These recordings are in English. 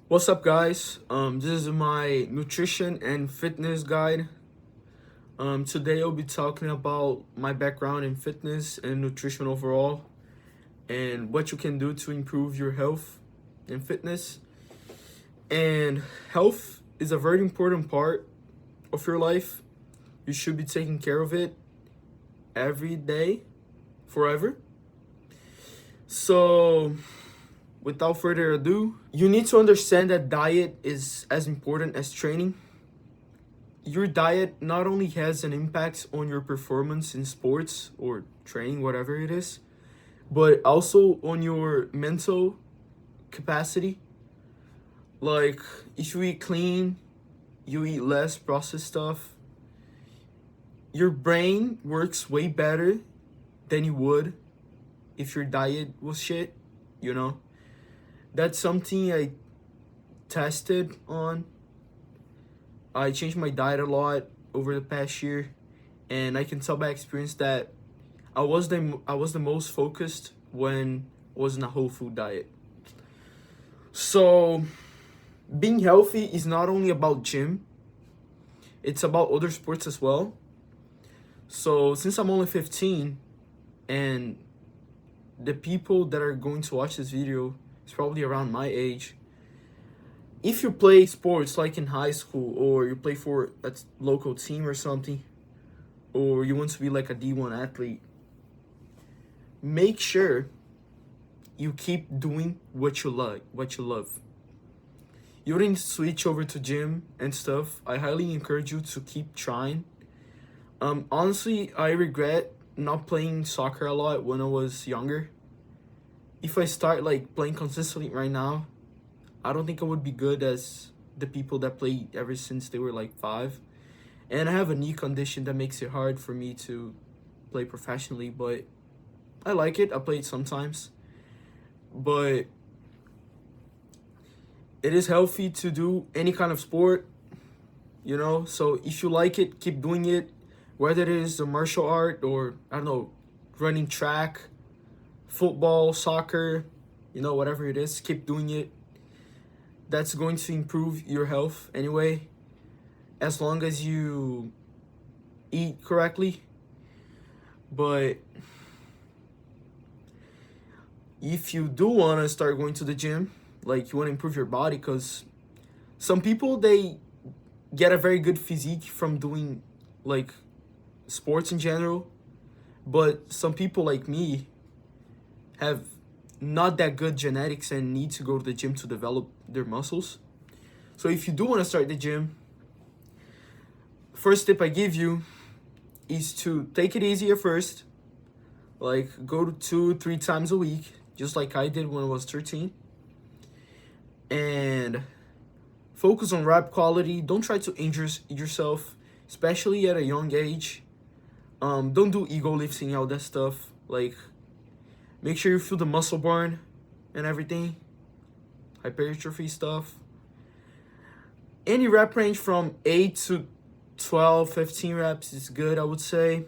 What's up, guys? This is my nutrition and fitness guide. Today I'll be talking about my background in fitness and nutrition overall, and what you can do to improve your health and fitness. And health is a very important part of your life. You should be taking care of it every day, forever. So, without further ado, you need to understand that diet is as important as training. Your diet not only has an impact on your performance in sports or training, whatever it is, but also on your mental capacity. Like, if you eat clean, you eat less processed stuff, your brain works way better than you would if your diet was shit, you know? That's something I tested on. I changed my diet a lot over the past year, and I can tell by experience that I was the most focused when I was in a whole food diet. So being healthy is not only about gym, it's about other sports as well. So since I'm only 15 and the people that are going to watch this video is probably around my age, if you play sports like in high school or you play for a local team or something, or you want to be like a D1 athlete, make sure you keep doing what you like, what you love. You didn't switch over to gym and stuff. I highly encourage you to keep trying. Honestly, I regret not playing soccer a lot when I was younger. If I start like playing consistently right now, I don't think I would be good as the people that play ever since they were like 5. And I have a knee condition that makes it hard for me to play professionally, but I like it. I play it sometimes. But it is healthy to do any kind of sport, you know? So if you like it, keep doing it. Whether it is a martial art or, I don't know, running track, football, soccer, whatever it is, keep doing it. That's going to improve your health anyway, as long as you eat correctly. But if you do want to start going to the gym, like you want to improve your body, because some people, they get a very good physique from doing like sports in general, but some people like me have not that good genetics and need to go to the gym to develop their muscles. So if you do want to start the gym, first tip I give you is to take it easy at first. Like, go to 2-3 times a week, just like I did when I was 13. And focus on rep quality. Don't try to injure yourself, especially at a young age. Don't do ego lifting, all that stuff. Like, make sure you feel the muscle burn and everything. Hypertrophy stuff. Any rep range from 8 to 12, 15 reps is good, I would say.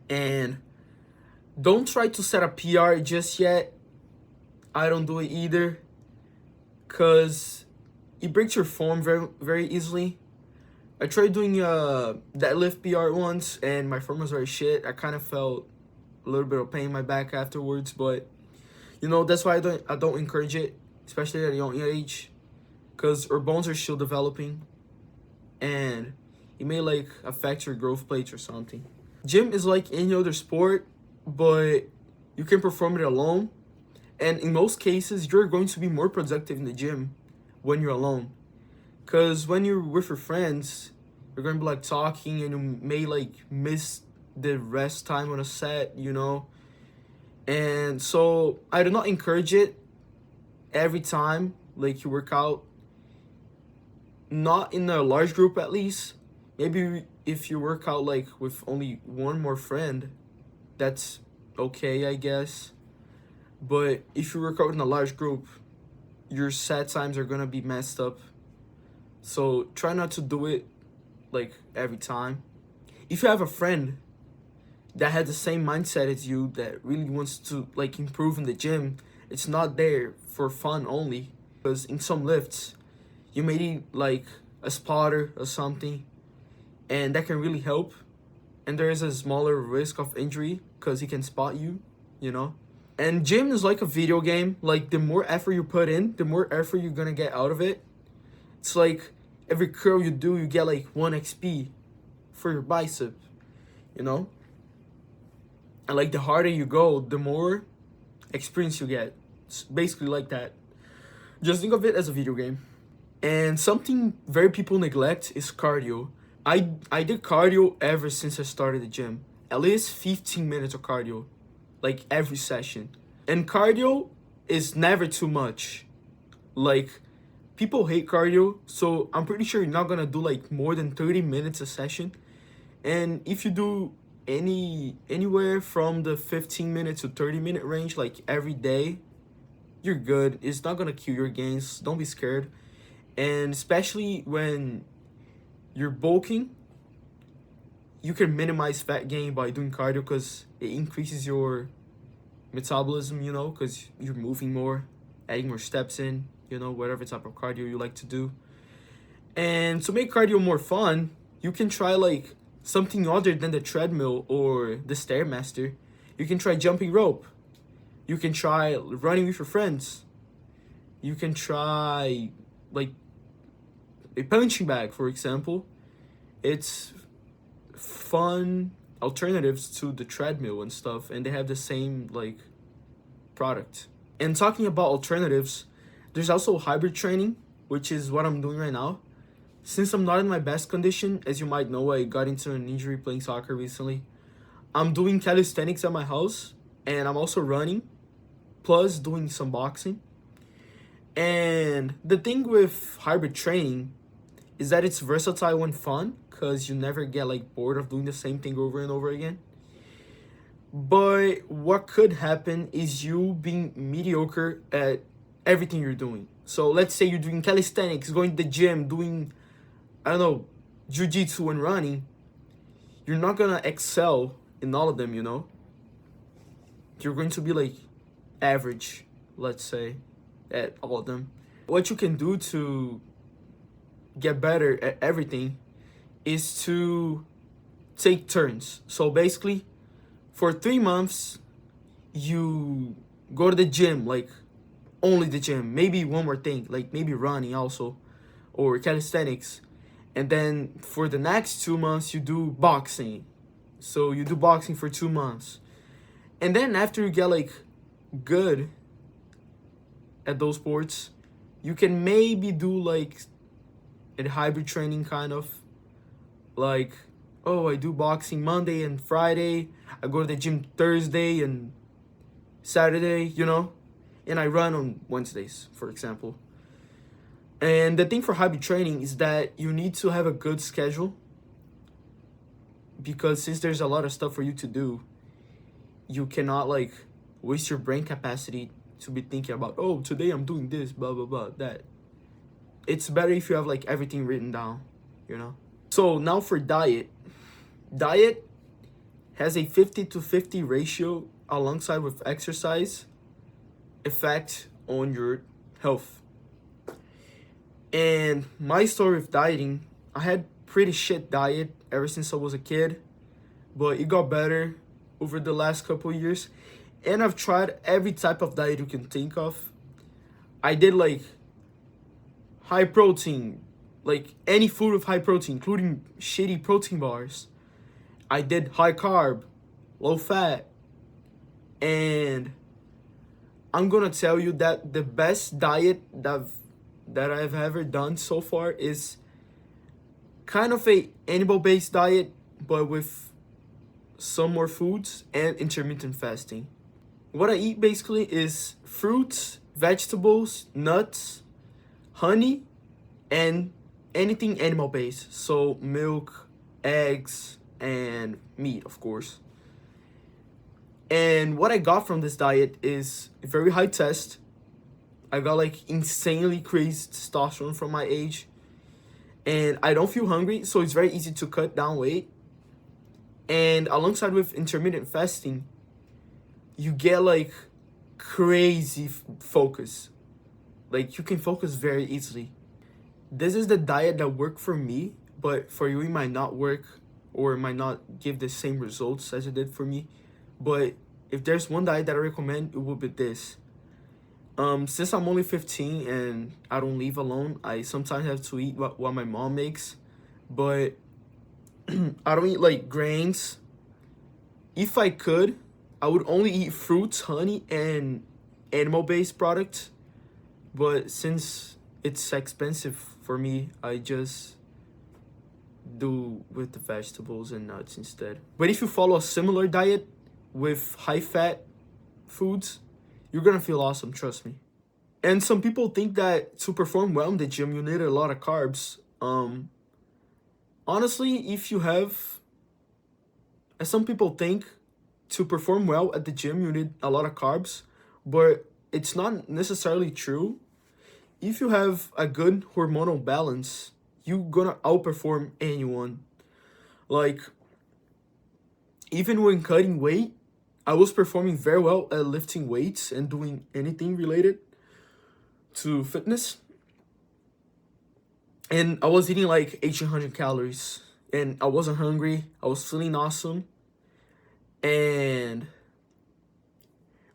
And don't try to set a PR just yet. I don't do it either, because it breaks your form very, very easily. I tried doing a deadlift PR once, and my form was very shit. I kind of felt a little bit of pain in my back afterwards, but that's why I don't encourage it, especially at a young age, because our bones are still developing, and it may like affect your growth plates or something. Gym is like any other sport, but you can perform it alone, and in most cases you're going to be more productive in the gym when you're alone, because when you're with your friends, you're going to be like talking, and you may like miss the rest time on a set, and so I do not encourage it every time like you work out, not in a large group at least. Maybe if you work out like with only one more friend, that's okay, I guess. But if you work out in a large group, your set times are gonna be messed up. So try not to do it like every time. If you have a friend that had the same mindset as you, that really wants to like improve in the gym, it's not there for fun only, because in some lifts you may need like a spotter or something, and that can really help. And there is a smaller risk of injury because he can spot you, you know. And gym is like a video game. Like, the more effort you put in, the more effort you're gonna get out of it. It's like every curl you do, you get like 1 XP for your bicep, you know. And like the harder you go, the more experience you get. It's basically like that. Just think of it as a video game. And something very people neglect is cardio. I did cardio ever since I started the gym. At least 15 minutes of cardio, like every session. And cardio is never too much. Like, people hate cardio, so I'm pretty sure you're not gonna do like more than 30 minutes a session. And if you do anywhere from the 15 minute to 30 minute range, like every day, you're good. It's not gonna kill your gains. Don't be scared. And especially when you're bulking, you can minimize fat gain by doing cardio because it increases your metabolism, you know, because you're moving more, adding more steps in, you know, whatever type of cardio you like to do. And to make cardio more fun, you can try like something other than the treadmill or the Stairmaster. You can try jumping rope. You can try running with your friends. You can try like a punching bag, for example. It's fun alternatives to the treadmill and stuff, and they have the same like product. And talking about alternatives, there's also hybrid training, which is what I'm doing right now. Since I'm not in my best condition, as you might know, I got into an injury playing soccer recently. I'm doing calisthenics at my house, and I'm also running, plus doing some boxing. And the thing with hybrid training is that it's versatile and fun, because you never get like bored of doing the same thing over and over again. But what could happen is you being mediocre at everything you're doing. So let's say you're doing calisthenics, going to the gym, doing, I don't know, jiu-jitsu and running. You're not gonna excel in all of them, you know? You're going to be like average, let's say, at all of them. What you can do to get better at everything is to take turns. So basically, for 3 months, you go to the gym, like only the gym, maybe one more thing, like maybe running also, or calisthenics. And then for the next 2 months, you do boxing. So you do boxing for 2 months. And then after you get like good at those sports, you can maybe do like a hybrid training kind of. Like, oh, I do boxing Monday and Friday. I go to the gym Thursday and Saturday, you know? And I run on Wednesdays, for example. And the thing for hybrid training is that you need to have a good schedule, because since there's a lot of stuff for you to do, you cannot like waste your brain capacity to be thinking about, oh, today I'm doing this, blah, blah, blah, that. It's better if you have like everything written down, you know? So now for diet. Diet has a 50-50 ratio alongside with exercise effect on your health. And my story with dieting, I had pretty shit diet ever since I was a kid, but it got better over the last couple of years. And I've tried every type of diet you can think of. I did like high protein, like any food with high protein, including shitty protein bars. I did high carb, low fat. And I'm gonna tell you that the best diet that I've ever done so far is kind of a animal-based diet, but with some more foods and intermittent fasting. What I eat basically is fruits, vegetables, nuts, honey, and anything animal-based. So milk, eggs, and meat, of course. And what I got from this diet is a very high test. I got like insanely crazy testosterone from my age. And I don't feel hungry, so it's very easy to cut down weight. And alongside with intermittent fasting, you get like crazy focus. Like, you can focus very easily. This is the diet that worked for me, but for you it might not work, or it might not give the same results as it did for me. But if there's one diet that I recommend, it would be this. Since I'm only 15 and I don't live alone, I sometimes have to eat what my mom makes, but I don't eat like grains. If I could, I would only eat fruits, honey, and animal-based products. But since it's expensive for me, I just do with the vegetables and nuts instead. But if you follow a similar diet with high-fat foods, you're gonna feel awesome, trust me. And some people think that to perform well in the gym, you need a lot of carbs. Honestly, if you have, as some people think, to perform well at the gym, you need a lot of carbs, but it's not necessarily true. If you have a good hormonal balance, you're gonna outperform anyone. Like, even when cutting weight, I was performing very well at lifting weights and doing anything related to fitness. And I was eating like 1,800 calories. And I wasn't hungry. I was feeling awesome. And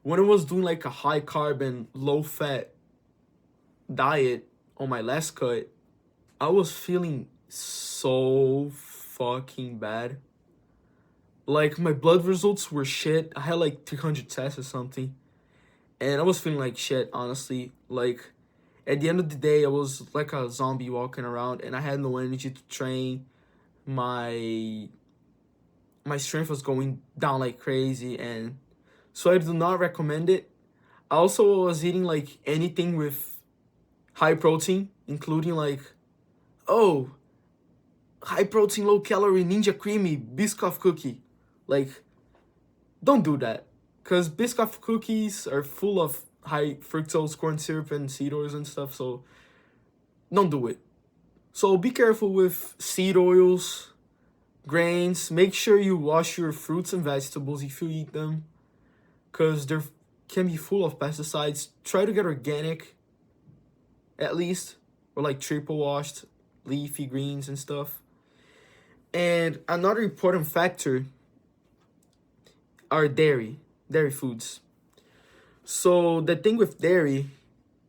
when I was doing like a high carb and low fat diet on my last cut, I was feeling so fucking bad. Like, my blood results were shit. I had like 300 tests or something. And I was feeling like shit, honestly. Like, at the end of the day, I was like a zombie walking around, and I had no energy to train. My strength was going down like crazy, and so I do not recommend it. I also was eating like anything with high protein, including like, oh, high protein, low calorie, Ninja Creamy, Biscoff cookie. Like, don't do that. Because Biscoff cookies are full of high fructose corn syrup and seed oils and stuff, so don't do it. So be careful with seed oils, grains. Make sure you wash your fruits and vegetables if you eat them, because they can be full of pesticides. Try to get organic, at least, or like triple washed leafy greens and stuff. And another important factor are dairy foods. So the thing with dairy,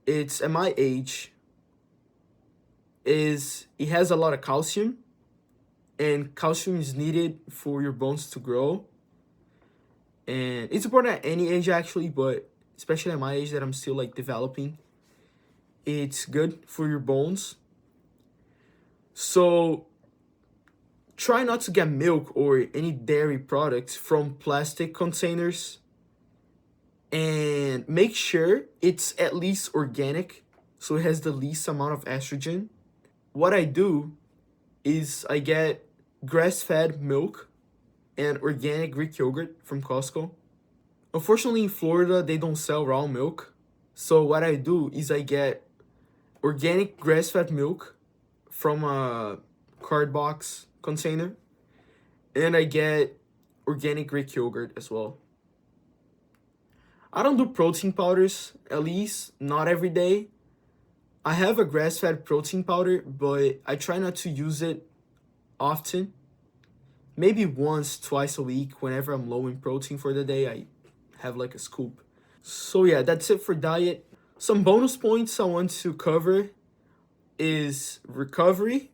it's at my age, is it has a lot of calcium, and calcium is needed for your bones to grow. And it's important at any age actually, but especially at my age that I'm still like developing, it's good for your bones. So try not to get milk or any dairy products from plastic containers, and make sure it's at least organic, so it has the least amount of estrogen. What I do is I get grass-fed milk and organic Greek yogurt from Costco. Unfortunately, in Florida, they don't sell raw milk. So what I do is I get organic grass-fed milk from a card box container, and I get organic Greek yogurt as well. I don't do protein powders, at least not every day. I have a grass-fed protein powder, but I try not to use it often. Maybe once, twice a week, whenever I'm low in protein for the day, I have like a scoop. So yeah, that's it for diet. Some bonus points I want to cover is recovery.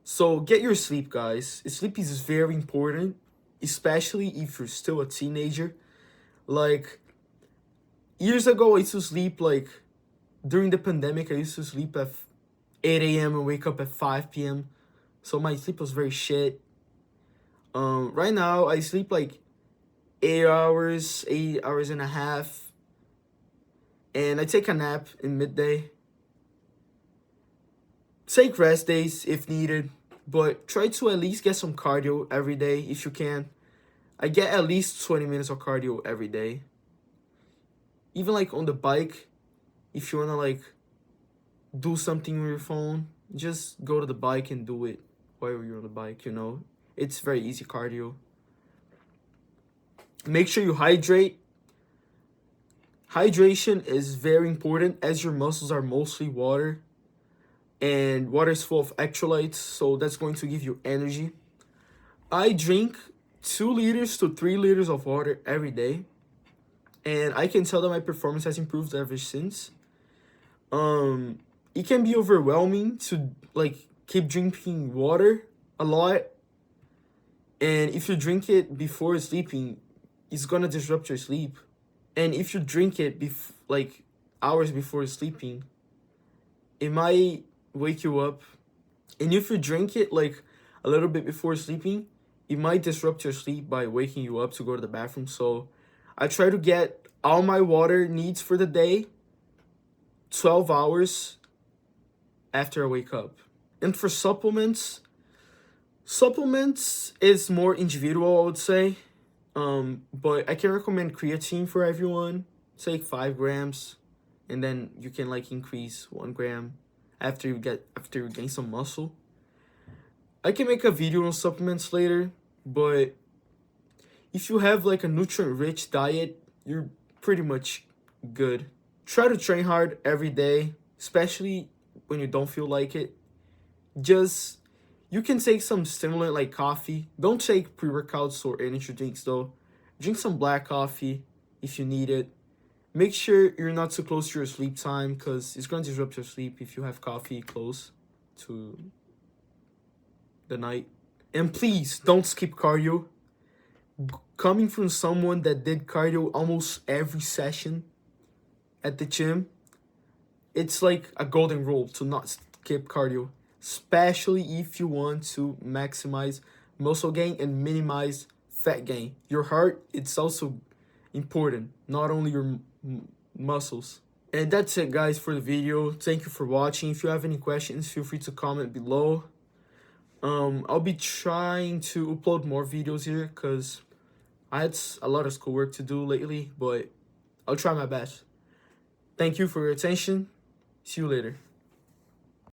So get your sleep, guys. Sleep is very important, especially if you're still a teenager. Like, years ago, I used to sleep like, during the pandemic, I used to sleep at 8 a.m. and wake up at 5 p.m. So my sleep was very shit. Right now, I sleep like 8 hours and a half. And I take a nap in midday. Take rest days if needed, but try to at least get some cardio every day if you can. I get at least 20 minutes of cardio every day. Even like on the bike, if you wanna like do something with your phone, just go to the bike and do it while you're on the bike, you know? It's very easy cardio. Make sure you hydrate. Hydration is very important as your muscles are mostly water, and water is full of electrolytes, so that's going to give you energy. I drink 2 liters to 3 liters of water every day, and I can tell that my performance has improved ever since. Um, it can be overwhelming to like keep drinking water a lot, and if you drink it before sleeping, it's gonna disrupt your sleep. And if you drink it like hours before sleeping, it might wake you up. And if you drink it like a little bit before sleeping, it might disrupt your sleep by waking you up to go to the bathroom. So I try to get all my water needs for the day 12 hours after I wake up. And for supplements is more individual, I would say. But I can recommend creatine for everyone. Take 5 grams, and then you can like increase 1 gram after you gain some muscle. I can make a video on supplements later, but if you have like a nutrient-rich diet, you're pretty much good. Try to train hard every day, especially when you don't feel like it. Just you can take some stimulant like coffee. Don't take pre-workouts or energy drinks though. Drink some black coffee if you need it. Make sure you're not too close to your sleep time because it's going to disrupt your sleep if you have coffee close to the night. And please don't skip cardio. Coming from someone that did cardio almost every session at the gym, it's like a golden rule to not skip cardio, especially if you want to maximize muscle gain and minimize fat gain. Your heart, it's also important, not only your muscles. And that's it, guys, for the video. Thank you for watching. If you have any questions, feel free to comment below. I'll be trying to upload more videos here because I had a lot of schoolwork to do lately, but I'll try my best. Thank you for your attention. See you later.